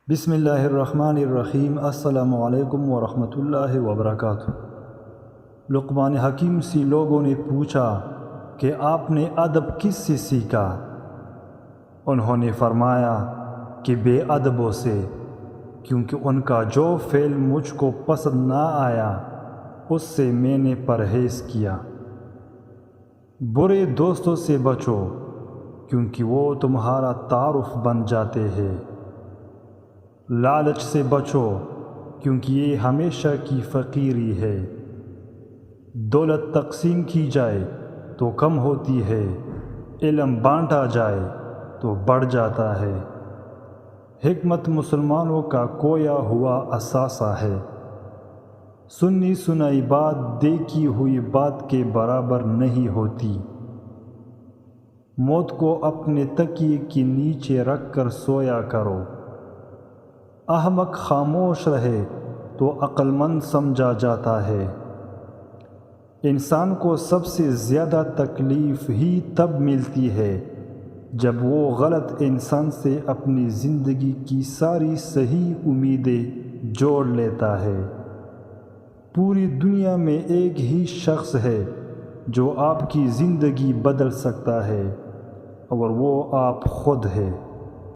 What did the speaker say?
بسم اللہ الرحمن الرحیم۔ السلام علیکم ورحمۃ اللہ وبرکاتہ۔ لقمان حکیم سے لوگوں نے پوچھا کہ آپ نے ادب کس سے سیکھا؟ انہوں نے فرمایا کہ بے ادبوں سے، کیونکہ ان کا جو فعل مجھ کو پسند نہ آیا اس سے میں نے پرہیز کیا۔ برے دوستوں سے بچو، کیونکہ وہ تمہارا تعارف بن جاتے ہیں۔ لالچ سے بچو، کیونکہ یہ ہمیشہ کی فقیری ہے۔ دولت تقسیم کی جائے تو کم ہوتی ہے، علم بانٹا جائے تو بڑھ جاتا ہے۔ حکمت مسلمانوں کا کھویا ہوا اثاثہ ہے۔ سنی سنائی بات دیکھی ہوئی بات کے برابر نہیں ہوتی۔ موت کو اپنے تکیے کے نیچے رکھ کر سویا کرو۔ احمق خاموش رہے تو عقل مند سمجھا جاتا ہے۔ انسان کو سب سے زیادہ تکلیف ہی تب ملتی ہے جب وہ غلط انسان سے اپنی زندگی کی ساری صحیح امیدیں جوڑ لیتا ہے۔ پوری دنیا میں ایک ہی شخص ہے جو آپ کی زندگی بدل سکتا ہے، اور وہ آپ خود ہے۔